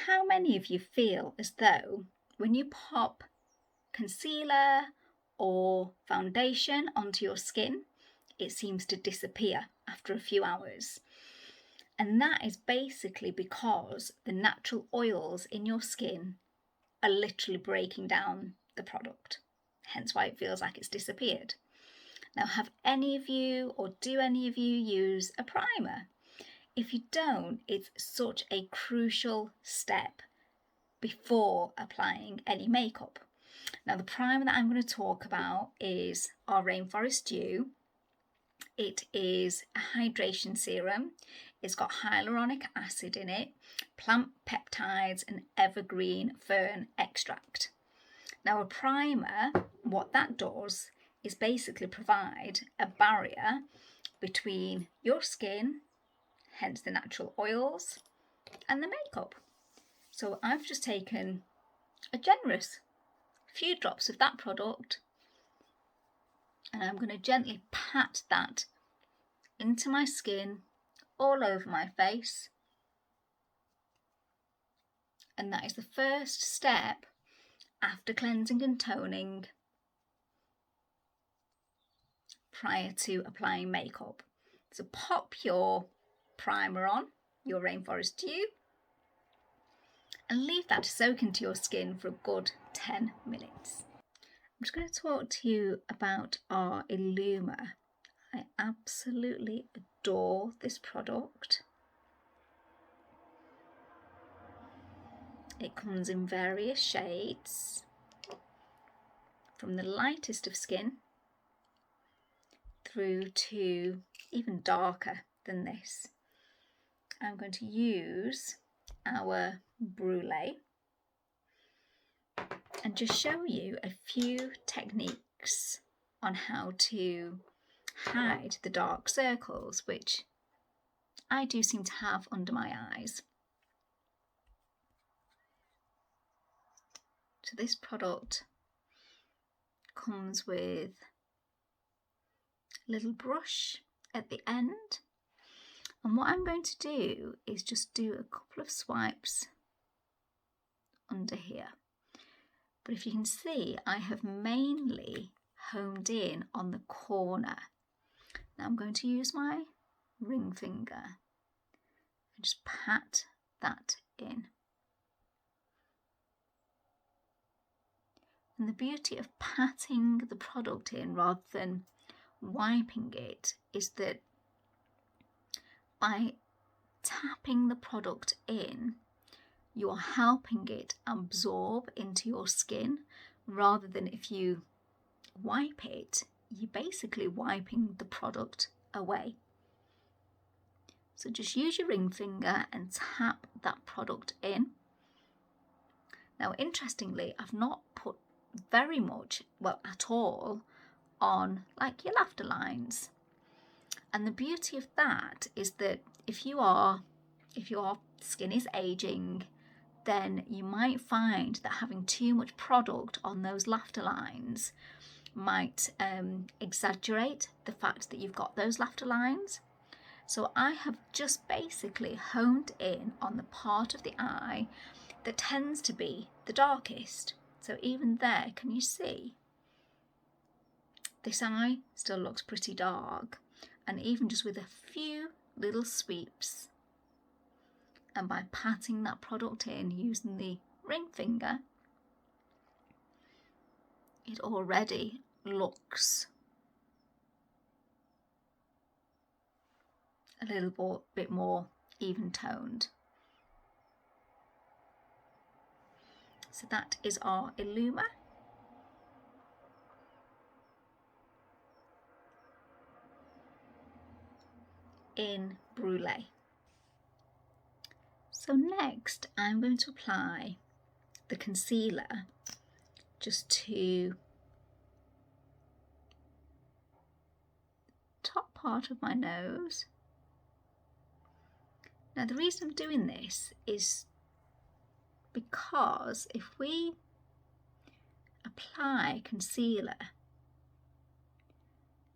How many of you feel as though when you pop concealer or foundation onto your skin, it seems to disappear after a few hours? And that is basically because the natural oils in your skin are literally breaking down the product, hence why it feels like it's disappeared. Now, have any of you, or do any of you, use a primer? If you don't, it's such a crucial step before applying any makeup. Now, the primer that I'm going to talk about is our Rainforest Dew. It is a hydration serum. It's got hyaluronic acid in it, plant peptides, and evergreen fern extract. Now, a primer, what that does is basically provide a barrier between your skin, hence the natural oils, and the makeup. So I've just taken a generous few drops of that product and I'm going to gently pat that into my skin, all over my face. And that is the first step after cleansing and toning prior to applying makeup. So pop your primer on, your Rainforest Dew, and leave that to soak into your skin for a good 10 minutes. I'm just going to talk to you about our Illuma. I absolutely adore this product. It comes in various shades, from the lightest of skin through to even darker than this. I'm going to use our Brûlée and just show you a few techniques on how to hide the dark circles, which I do seem to have under my eyes. So this product comes with a little brush at the end, and what I'm going to do is just do a couple of swipes under here. But if you can see, I have mainly honed in on the corner. Now I'm going to use my ring finger and just pat that in. And the beauty of patting the product in rather than wiping it is that by tapping the product in, you are helping it absorb into your skin, rather than if you wipe it, you're basically wiping the product away. So just use your ring finger and tap that product in. Now, interestingly, I've not put very much, well, at all, on like your laughter lines. And the beauty of that is that if your skin is aging, then you might find that having too much product on those laughter lines might exaggerate the fact that you've got those laughter lines. So I have just basically honed in on the part of the eye that tends to be the darkest. So even there, can you see? This eye still looks pretty dark, and even just with a few little sweeps, and by patting that product in using the ring finger, it already looks a little bit more even toned. So that is our Illuma. In Brûlée. So next I'm going to apply the concealer just to top part of my nose. Now the reason I'm doing this is because if we apply concealer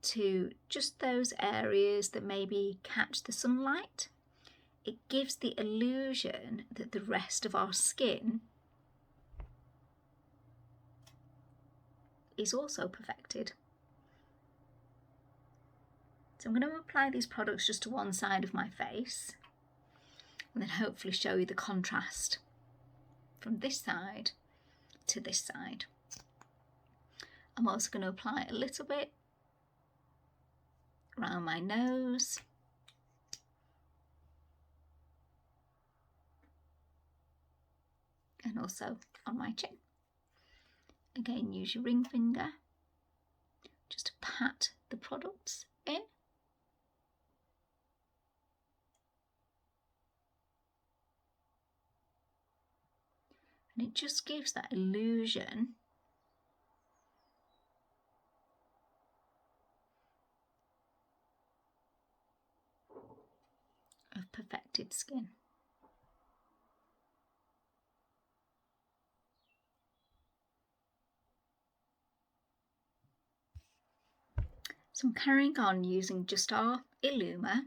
to just those areas that maybe catch the sunlight, it gives the illusion that the rest of our skin is also perfected. So I'm going to apply these products just to one side of my face and then hopefully show you the contrast from this side to this side. I'm also going to apply a little bit around my nose, and also on my chin. Again, use your ring finger just to pat the products in. And it just gives that illusion of perfected skin. So I'm carrying on using just our Illuma.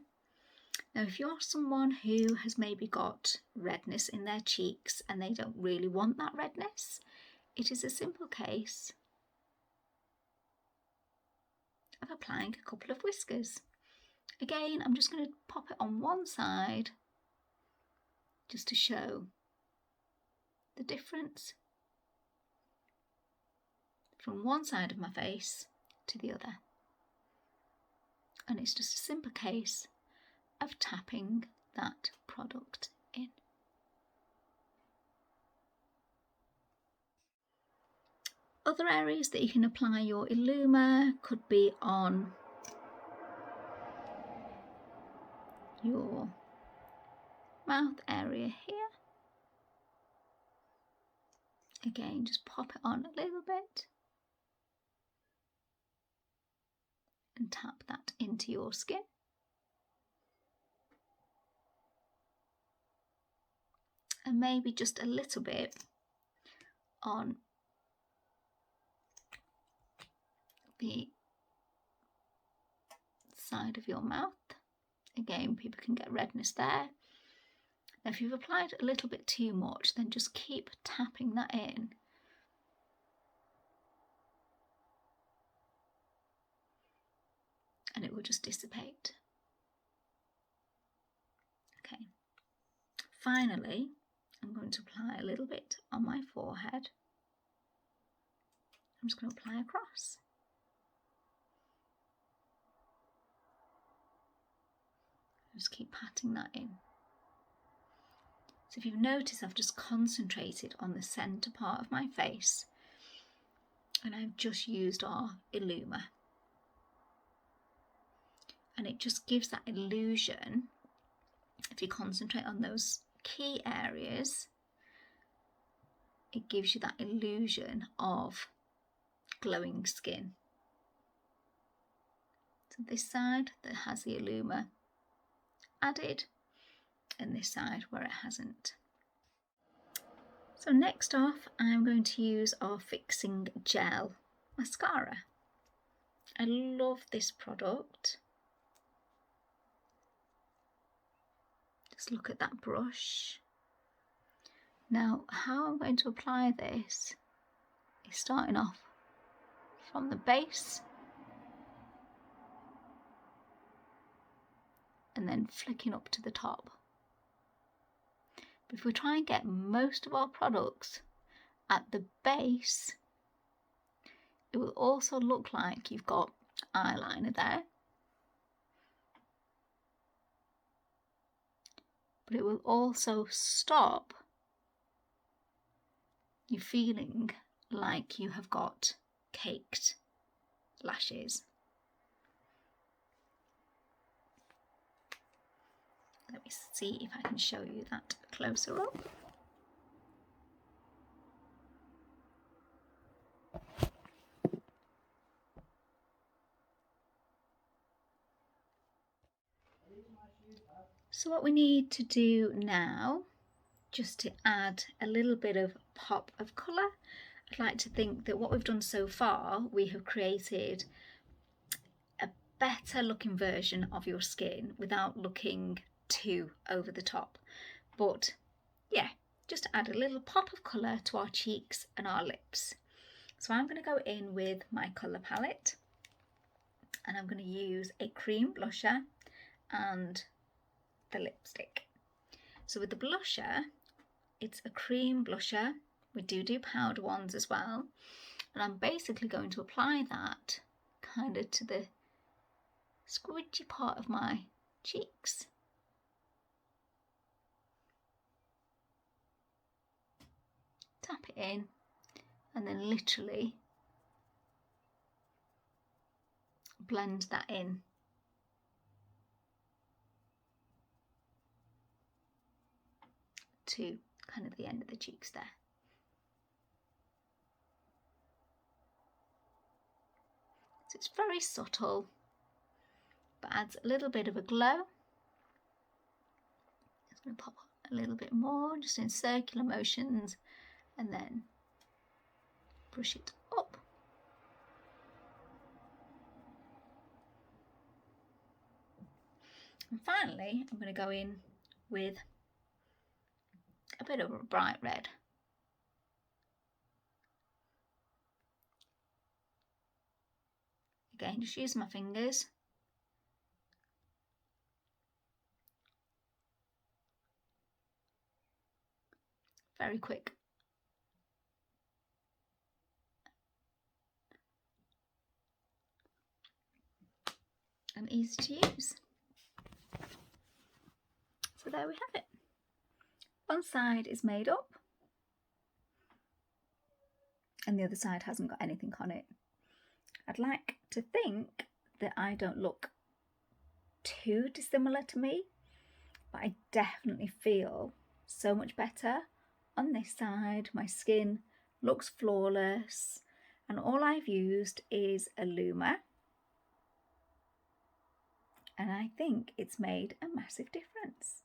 Now, if you're someone who has maybe got redness in their cheeks and they don't really want that redness, it is a simple case of applying a couple of whiskers. Again, I'm just going to pop it on one side just to show the difference from one side of my face to the other. And it's just a simple case of tapping that product in. Other areas that you can apply your Illuma could be on your mouth area here. Again, just pop it on a little bit and tap that into your skin. And maybe just a little bit on the side of your mouth. Again, people can get redness there. Now, if you've applied a little bit too much, then just keep tapping that in. And it will just dissipate. Okay. Finally, I'm going to apply a little bit on my forehead. I'm just going to apply across. Just keep patting that in. So if you've noticed, I've just concentrated on the centre part of my face and I've just used our Illuma. And it just gives that illusion, if you concentrate on those key areas, it gives you that illusion of glowing skin. So this side that has the Illuma added, and this side where it hasn't. So next off, I'm going to use our Fixing Gel Mascara. I love this product. Just look at that brush. Now, how I'm going to apply this is starting off from the base and then flicking up to the top. But if we try and get most of our products at the base, it will also look like you've got eyeliner there. But it will also stop you feeling like you have got caked lashes. Let me see if I can show you that closer up. So what we need to do now, just to add a little bit of pop of colour, I'd like to think that what we've done so far, we have created a better looking version of your skin without looking too over the top. But yeah, just to add a little pop of colour to our cheeks and our lips. So I'm going to go in with my colour palette, and I'm going to use a cream blusher and the lipstick. So with the blusher, it's a cream blusher. We do powder ones as well. And I'm basically going to apply that kind of to the squidgy part of my cheeks. Tap it in, and then literally blend that in. To kind of the end of the cheeks there. So it's very subtle, but adds a little bit of a glow. Just going to pop a little bit more, just in circular motions, and then brush it up. And finally, I'm going to go in with a bit of a bright red. Again, just use my fingers. Very quick. And easy to use. So there we have it. One side is made up and the other side hasn't got anything on it. I'd like to think that I don't look too dissimilar to me, but I definitely feel so much better on this side. My skin looks flawless, and all I've used is Illuma, and I think it's made a massive difference.